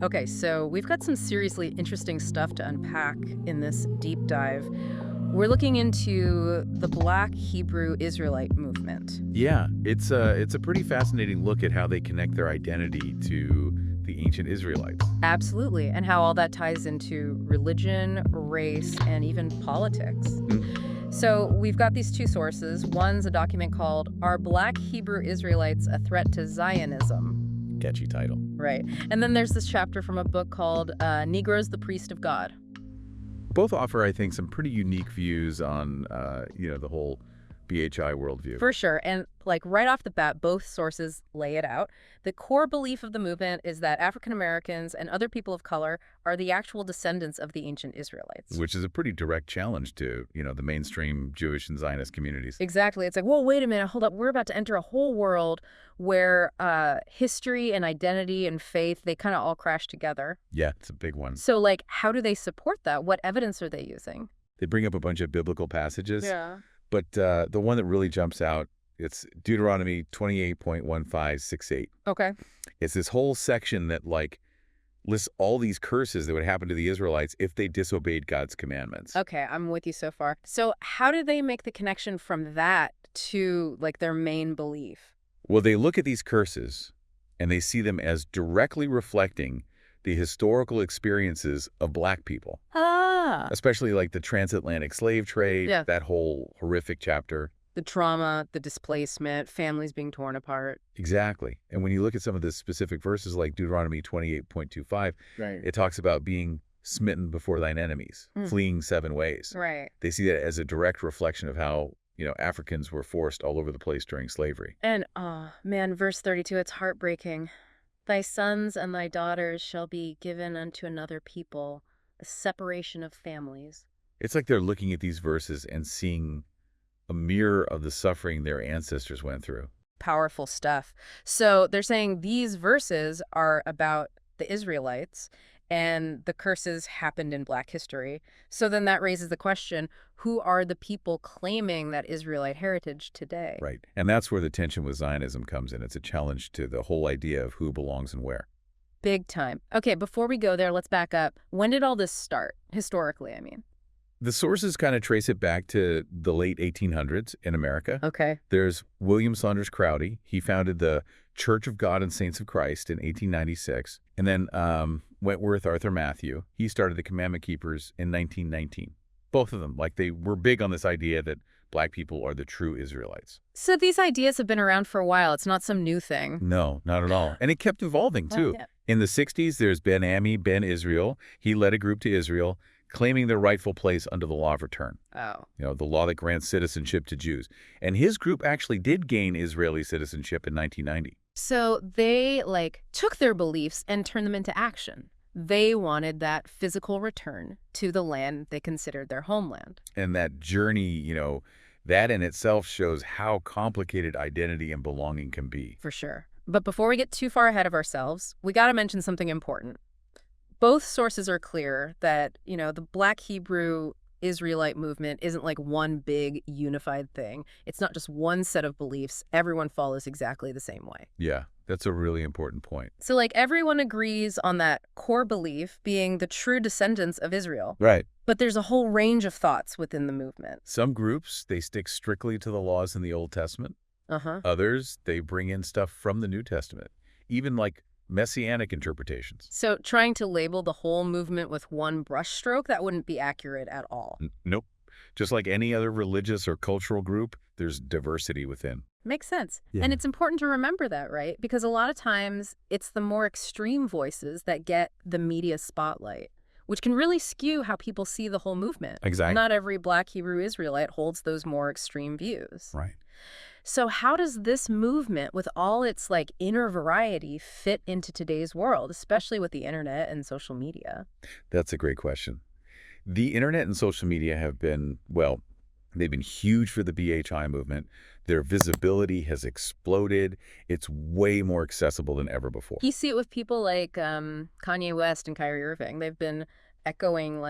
Okay, so we've got some seriously interesting stuff to unpack in this deep dive. We're looking into the Black Hebrew Israelite movement. Yeah, it's a pretty fascinating look at how they connect their identity to the ancient Israelites. Absolutely, and how all that ties into religion, race, and even politics. Mm, So we've got these two sources. One's a document called Are Black Hebrew Israelites a Threat to Zionism? Catchy title. Right. And then there's this chapter from a book called Negroes, the Priest of God. Both offer, I think, some pretty unique views on, the whole BHI worldview. For sure. And like right off the bat, both sources lay it out. The core belief of the movement is that African Americans and other people of color are the actual descendants of the ancient Israelites. Which is a pretty direct challenge to, the mainstream Jewish and Zionist communities. Exactly. It's like, well, wait a minute, hold up. We're about to enter a whole world where history and identity and faith, they kind of all crash together. Yeah, it's a big one. So like, how do they support that? What evidence are they using? They bring up a bunch of biblical passages, Yeah. but the one that really jumps out, it's Deuteronomy 28.1568. Okay. It's this whole section that, lists all these curses that would happen to the Israelites if they disobeyed God's commandments. Okay, I'm with you so far. So how do they make the connection from that to like their main belief? Well, they look at these curses and they see them as directly reflecting the historical experiences of Black people, Ah. especially like the transatlantic slave trade, Yeah. that whole horrific chapter. The trauma, the displacement, families being torn apart. Exactly. And when you look at some of the specific verses like Deuteronomy 28.25, Right. it talks about being smitten before thine enemies, fleeing 7 ways. Right. They see that as a direct reflection of how, Africans were forced all over the place during slavery. And, man, verse 32, it's heartbreaking. Thy sons and thy daughters shall be given unto another people, a separation of families. It's like they're looking at these verses and seeing a mirror of the suffering their ancestors went through. Powerful stuff. So they're saying these verses are about the Israelites and the curses happened in Black history. So then that raises the question, who are the people claiming that Israelite heritage today? Right. And that's where the tension with Zionism comes in. It's a challenge to the whole idea of who belongs and where. Big time. Okay, before we go there, let's back up. When did all this start? Historically, I mean. The sources kind of trace it back to the late 1800s in America. Okay. There's William Saunders Crowdy. He founded the Church of God and Saints of Christ in 1896. And then Wentworth Arthur Matthew, he started the Commandment Keepers in 1919. Both of them, they were big on this idea that Black people are the true Israelites. So these ideas have been around for a while. It's not some new thing. No, not at all. And it kept evolving, too. Yeah. In the 60s, there's Ben Ami, Ben Israel. He led a group to Israel, claiming their rightful place under the law of return. Oh. The law that grants citizenship to Jews. And his group actually did gain Israeli citizenship in 1990. So they took their beliefs and turned them into action. They wanted that physical return to the land they considered their homeland. And that journey, that in itself shows how complicated identity and belonging can be. For sure. But before we get too far ahead of ourselves, we got to mention something important. Both sources are clear that, the Black Hebrew Israelite movement isn't like one big unified thing. It's not just one set of beliefs. Everyone follows exactly the same way. Yeah, that's a really important point. So everyone agrees on that core belief being the true descendants of Israel. Right. But there's a whole range of thoughts within the movement. Some groups, they stick strictly to the laws in the Old Testament. Uh-huh. Others, they bring in stuff from the New Testament, even messianic interpretations. So trying to label the whole movement with one brushstroke, that wouldn't be accurate at all. Nope. Just like any other religious or cultural group, there's diversity within. Makes sense. Yeah. And it's important to remember that, right? Because a lot of times it's the more extreme voices that get the media spotlight, which can really skew how people see the whole movement. Exactly. Not every Black Hebrew Israelite holds those more extreme views. Right. So how does this movement, with all its inner variety, fit into today's world, especially with the internet and social media? That's a great question. The internet and social media have been, they've been huge for the BHI movement. Their visibility has exploded. It's way more accessible than ever before. You see it with people like Kanye West and Kyrie Irving. They've been echoing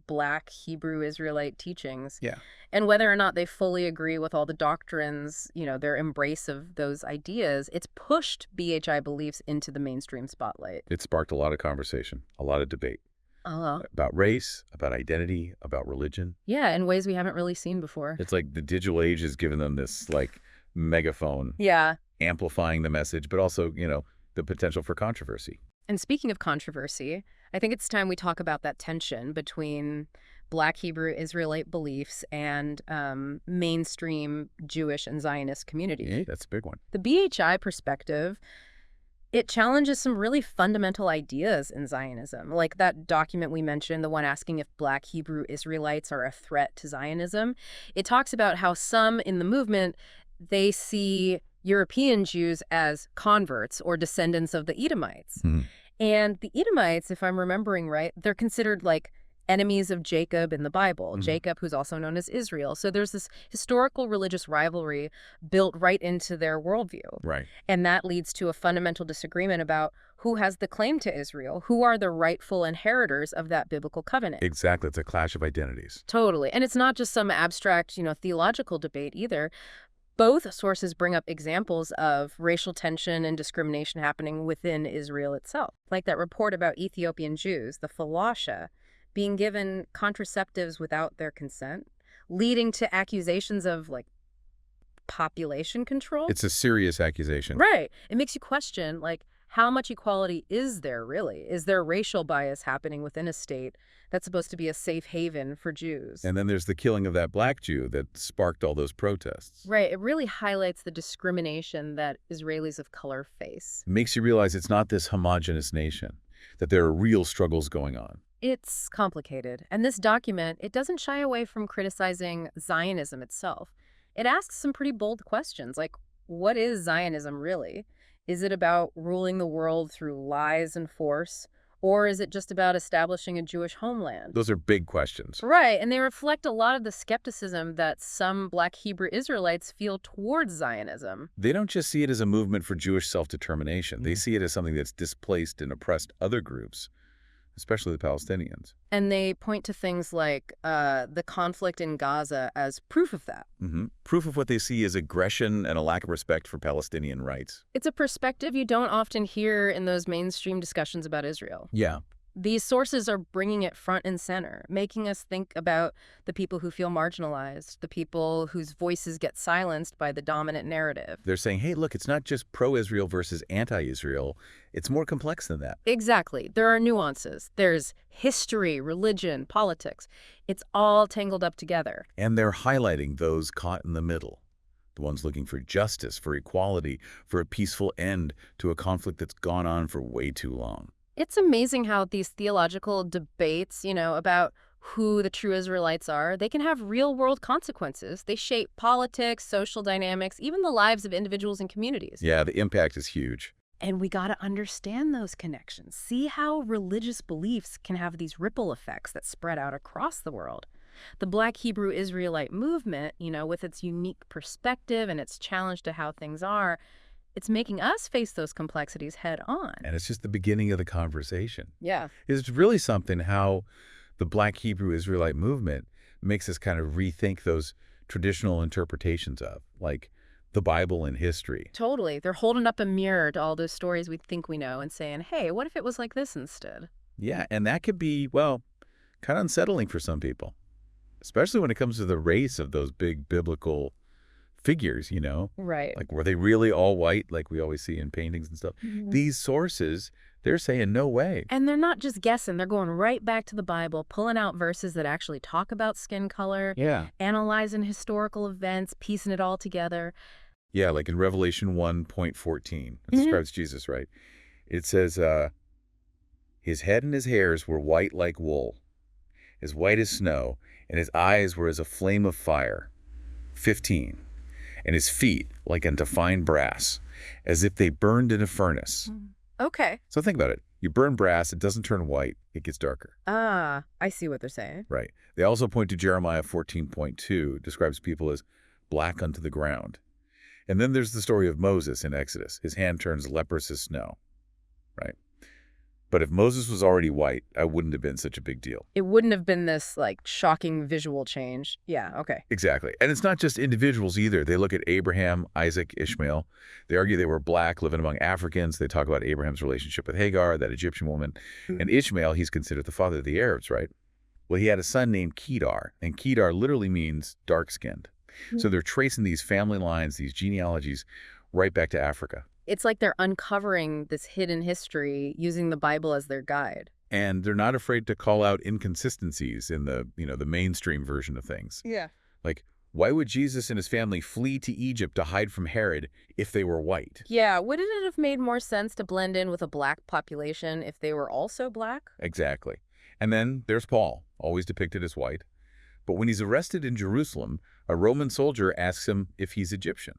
Black Hebrew Israelite teachings. Yeah. And whether or not they fully agree with all the doctrines, their embrace of those ideas, it's pushed BHI beliefs into the mainstream spotlight. It sparked a lot of conversation, a lot of debate Oh, about race, about identity, about religion. yeah, in ways we haven't really seen before. It's like the digital age has given them this like megaphone Yeah. amplifying the message, but also, the potential for controversy. And speaking of controversy, I think it's time we talk about that tension between Black Hebrew Israelite beliefs and mainstream Jewish and Zionist communities. Yeah, that's a big one. The BHI perspective, it challenges some really fundamental ideas in Zionism, like that document we mentioned, the one asking if Black Hebrew Israelites are a threat to Zionism. It talks about how some in the movement, they see European Jews as converts or descendants of the Edomites. And the Edomites, if I'm remembering right, they're considered like enemies of Jacob in the Bible, Jacob, who's also known as Israel. So there's this historical religious rivalry built right into their worldview. Right. And that leads to a fundamental disagreement about who has the claim to Israel, who are the rightful inheritors of that biblical covenant. Exactly. It's a clash of identities. Totally. And it's not just some abstract, theological debate either. Both sources bring up examples of racial tension and discrimination happening within Israel itself, like that report about Ethiopian Jews, the Falasha, being given contraceptives without their consent, leading to accusations of, population control. It's a serious accusation. Right. It makes you question, how much equality is there really? Is there racial bias happening within a state that's supposed to be a safe haven for Jews? And then there's the killing of that black Jew that sparked all those protests. Right. It really highlights the discrimination that Israelis of color face. It makes you realize it's not this homogenous nation, that there are real struggles going on. It's complicated. And this document, it doesn't shy away from criticizing Zionism itself. It asks some pretty bold questions, like, what is Zionism really? Is it about ruling the world through lies and force? Or is it just about establishing a Jewish homeland? Those are big questions. Right, and they reflect a lot of the skepticism that some Black Hebrew Israelites feel towards Zionism. They don't just see it as a movement for Jewish self-determination. They see it as something that's displaced and oppressed other groups, especially the Palestinians. And they point to things like the conflict in Gaza as proof of that. Proof of what they see as aggression and a lack of respect for Palestinian rights. It's a perspective you don't often hear in those mainstream discussions about Israel. Yeah. These sources are bringing it front and center, making us think about the people who feel marginalized, the people whose voices get silenced by the dominant narrative. They're saying, hey, look, it's not just pro-Israel versus anti-Israel. It's more complex than that. Exactly. There are nuances. There's history, religion, politics. It's all tangled up together. And they're highlighting those caught in the middle. The ones looking for justice, for equality, for a peaceful end to a conflict that's gone on for way too long. It's amazing how these theological debates, about who the true Israelites are, they can have real-world consequences. They shape politics, social dynamics, even the lives of individuals and communities. Yeah, the impact is huge. And we got to understand those connections. See how religious beliefs can have these ripple effects that spread out across the world. The Black Hebrew Israelite movement, with its unique perspective and its challenge to how things are, it's making us face those complexities head on. And it's just the beginning of the conversation. Yeah. It's really something how the Black Hebrew Israelite movement makes us kind of rethink those traditional interpretations of, like, the Bible and history. Totally. They're holding up a mirror to all those stories we think we know and saying, hey, what if it was like this instead? Yeah, and that could be, well, kind of unsettling for some people, especially when it comes to the race of those big biblical figures, Right. Like, were they really all white like we always see in paintings and stuff? These sources, they're saying no way. And they're not just guessing. They're going right back to the Bible, pulling out verses that actually talk about skin color, Yeah. analyzing historical events, piecing it all together. Yeah, like in Revelation 1:14, it describes Jesus, right? It says, his head and his hairs were white like wool, as white as snow, and his eyes were as a flame of fire. 15. And his feet like unto fine brass, as if they burned in a furnace. Okay. So think about it. You burn brass, it doesn't turn white, it gets darker. Ah, I see what they're saying. Right. They also point to Jeremiah 14:2, describes people as black unto the ground. And then there's the story of Moses in Exodus. His hand turns leprous as snow. Right. But if Moses was already white, I wouldn't have been such a big deal. It wouldn't have been this, like, shocking visual change. Yeah, okay. Exactly. And it's not just individuals either. They look at Abraham, Isaac, Ishmael. They argue they were black, living among Africans. They talk about Abraham's relationship with Hagar, that Egyptian woman. And Ishmael, he's considered the father of the Arabs, right? Well, he had a son named Kedar, and Kedar literally means dark-skinned. So they're tracing these family lines, these genealogies, right back to Africa. It's like they're uncovering this hidden history using the Bible as their guide. And they're not afraid to call out inconsistencies in the mainstream version of things. Yeah. Like, why would Jesus and his family flee to Egypt to hide from Herod if they were white? Yeah, wouldn't it have made more sense to blend in with a black population if they were also black? Exactly. And then there's Paul, always depicted as white. But when he's arrested in Jerusalem, a Roman soldier asks him if he's Egyptian.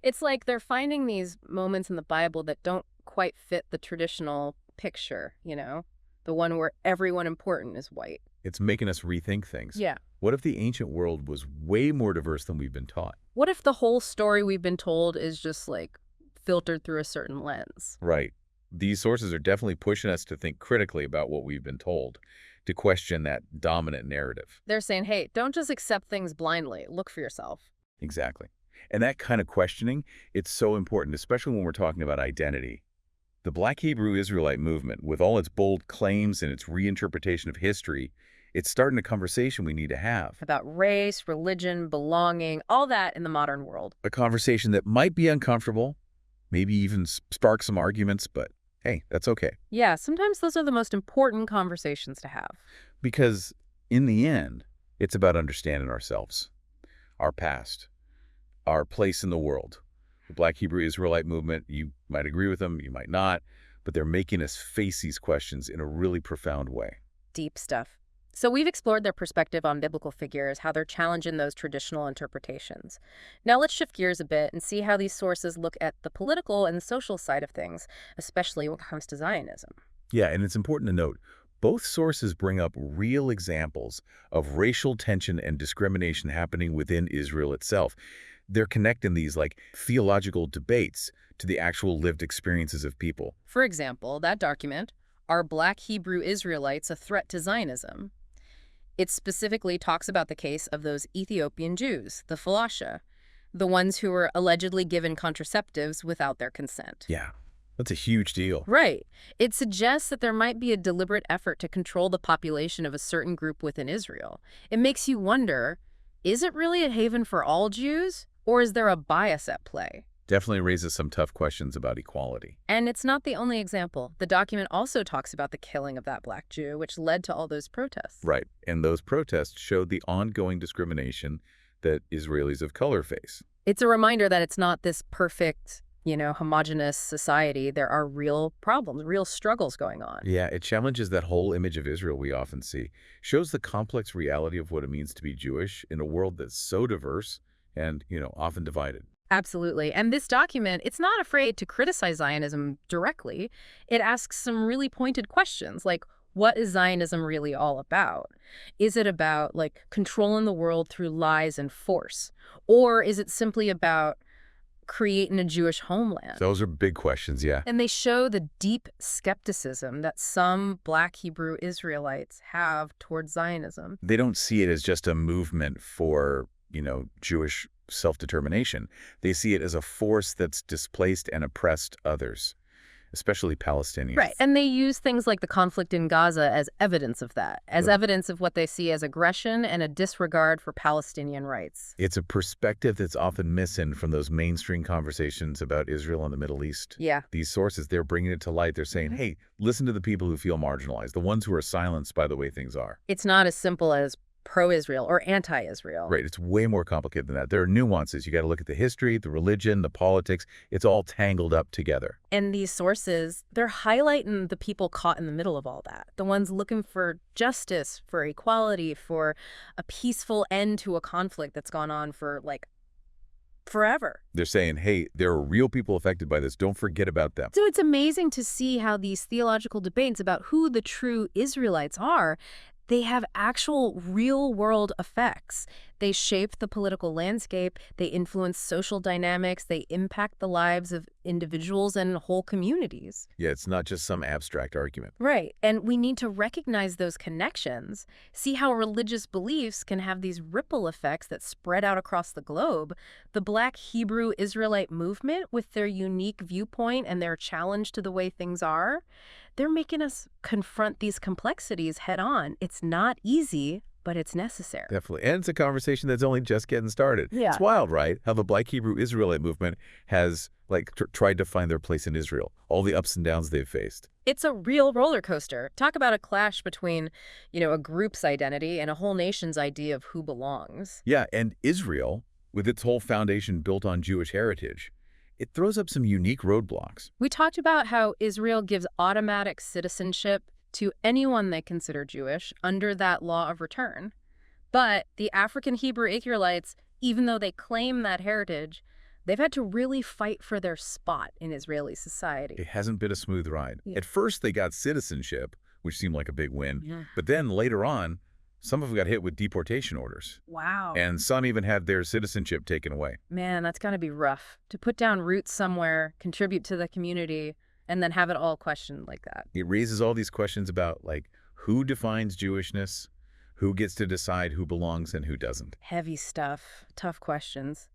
It's like they're finding these moments in the Bible that don't quite fit the traditional picture, the one where everyone important is white. It's making us rethink things. Yeah. What if the ancient world was way more diverse than we've been taught? What if the whole story we've been told is just, like, filtered through a certain lens? Right. These sources are definitely pushing us to think critically about what we've been told, to question that dominant narrative. They're saying, hey, don't just accept things blindly. Look for yourself. Exactly. And that kind of questioning, it's so important, especially when we're talking about identity. The Black Hebrew Israelite movement, with all its bold claims and its reinterpretation of history, it's starting a conversation we need to have. About race, religion, belonging, all that in the modern world. A conversation that might be uncomfortable, maybe even spark some arguments, but hey, that's okay. Yeah, sometimes those are the most important conversations to have. Because in the end, it's about understanding ourselves, our past, our place in the world. The Black Hebrew Israelite movement, you might agree with them, you might not, but they're making us face these questions in a really profound way. Deep stuff. So we've explored their perspective on biblical figures, how they're challenging those traditional interpretations. Now let's shift gears a bit and see how these sources look at the political and social side of things, especially when it comes to Zionism. Yeah, and it's important to note, both sources bring up real examples of racial tension and discrimination happening within Israel itself. They're connecting these, like, theological debates to the actual lived experiences of people. For example, that document, Are Black Hebrew Israelites a Threat to Zionism? It specifically talks about the case of those Ethiopian Jews, the Falasha, the ones who were allegedly given contraceptives without their consent. Yeah, that's a huge deal. Right. It suggests that there might be a deliberate effort to control the population of a certain group within Israel. It makes you wonder, is it really a haven for all Jews, or is there a bias at play? Definitely raises some tough questions about equality. And it's not the only example. The document also talks about the killing of that black Jew, which led to all those protests. Right, and those protests showed the ongoing discrimination that Israelis of color face. It's a reminder that it's not this perfect, homogenous society. There are real problems, real struggles going on. Yeah, it challenges that whole image of Israel we often see. Shows the complex reality of what it means to be Jewish in a world that's so diverse and, often divided. Absolutely. And this document, it's not afraid to criticize Zionism directly. It asks some really pointed questions, like, what is Zionism really all about? Is it about, like, controlling the world through lies and force? Or is it simply about creating a Jewish homeland? Those are big questions, yeah. And they show the deep skepticism that some Black Hebrew Israelites have towards Zionism. They don't see it as just a movement for, Jewish self-determination. They see it as a force that's displaced and oppressed others, especially Palestinians. Right. And they use things like the conflict in Gaza as evidence of that, as evidence of what they see as aggression and a disregard for Palestinian rights. It's a perspective that's often missing from those mainstream conversations about Israel and the Middle East. Yeah. These sources, they're bringing it to light. They're saying, hey, listen to the people who feel marginalized, the ones who are silenced by the way things are. It's not as simple as pro-Israel or anti-Israel. Right. It's way more complicated than that. There are nuances. You got to look at the history, the religion, the politics. It's all tangled up together. And these sources, they're highlighting the people caught in the middle of all that, the ones looking for justice, for equality, for a peaceful end to a conflict that's gone on for, like, forever. They're saying, hey, there are real people affected by this. Don't forget about them. So it's amazing to see how these theological debates about who the true Israelites are, They have actual real-world effects. They shape the political landscape, they influence social dynamics, they impact the lives of individuals and whole communities. Yeah, it's not just some abstract argument. Right, and we need to recognize those connections, see how religious beliefs can have these ripple effects that spread out across the globe. The Black Hebrew Israelite movement, with their unique viewpoint and their challenge to the way things are, they're making us confront these complexities head on. It's not easy, but it's necessary. Definitely. And it's a conversation that's only just getting started. Yeah. It's wild, right? How the Black Hebrew Israelite movement has tried to find their place in Israel, all the ups and downs they've faced. It's a real roller coaster. Talk about a clash between, a group's identity and a whole nation's idea of who belongs. Yeah, and Israel, with its whole foundation built on Jewish heritage, it throws up some unique roadblocks. We talked about how Israel gives automatic citizenship to anyone they consider Jewish under that law of return. But the African Hebrew Israelites, even though they claim that heritage, they've had to really fight for their spot in Israeli society. It hasn't been a smooth ride. Yeah. At first, they got citizenship, which seemed like a big win. Yeah. But then later on, some of them got hit with deportation orders. Wow. And some even had their citizenship taken away. Man, that's got to be rough. To put down roots somewhere, contribute to the community, and then have it all questioned like that. It raises all these questions about, who defines Jewishness, who gets to decide who belongs and who doesn't. Heavy stuff. Tough questions.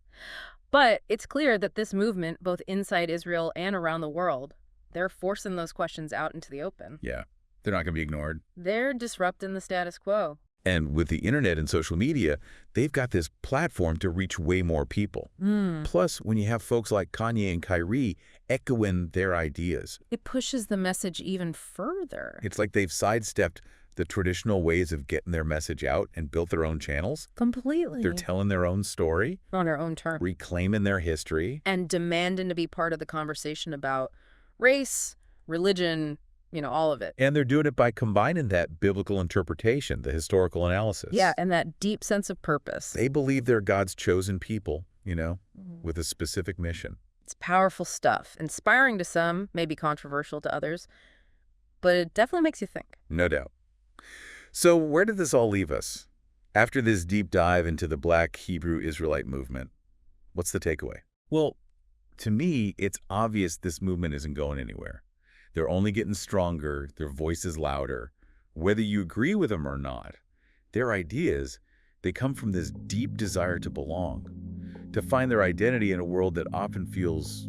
But it's clear that this movement, both inside Israel and around the world, they're forcing those questions out into the open. Yeah, they're not going to be ignored. They're disrupting the status quo. And with the internet and social media, they've got this platform to reach way more people. Plus, when you have folks like Kanye and Kyrie echoing their ideas, It pushes the message even further. it's like they've sidestepped the traditional ways of getting their message out and built their own channels. Completely. They're telling their own story, on their own terms. reclaiming their history. And demanding to be part of the conversation about race, religion, all of it. And they're doing it by combining that biblical interpretation, the historical analysis. Yeah, and that deep sense of purpose. They believe they're God's chosen people, with a specific mission. It's powerful stuff. Inspiring to some, maybe controversial to others, but it definitely makes you think. No doubt. So where did this all leave us? After this deep dive into the Black Hebrew Israelite movement, what's the takeaway? Well, to me, it's obvious this movement isn't going anywhere. They're only getting stronger, their voice is louder. Whether you agree with them or not, their ideas, they come from this deep desire to belong, to find their identity in a world that often feels,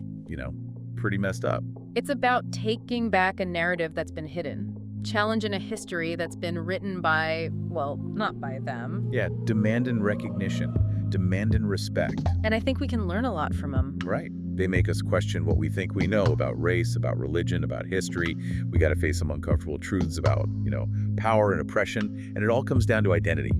pretty messed up. It's about taking back a narrative that's been hidden, challenging a history that's been written by, well, not by them. Yeah, demanding recognition, demanding respect. And I think we can learn a lot from them. Right. They make us question what we think we know about race, about religion, about history. We got to face some uncomfortable truths about, power and oppression. And it all comes down to identity,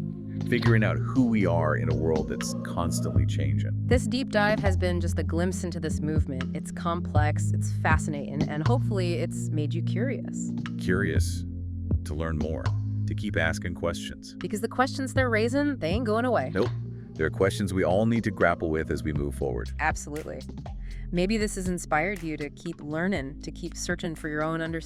figuring out who we are in a world that's constantly changing. This deep dive has been just a glimpse into this movement. It's complex, it's fascinating, and hopefully it's made you curious. Curious to learn more, to keep asking questions. Because the questions they're raising, they ain't going away. Nope. There are questions we all need to grapple with as we move forward. Absolutely. Maybe this has inspired you to keep learning, to keep searching for your own understanding.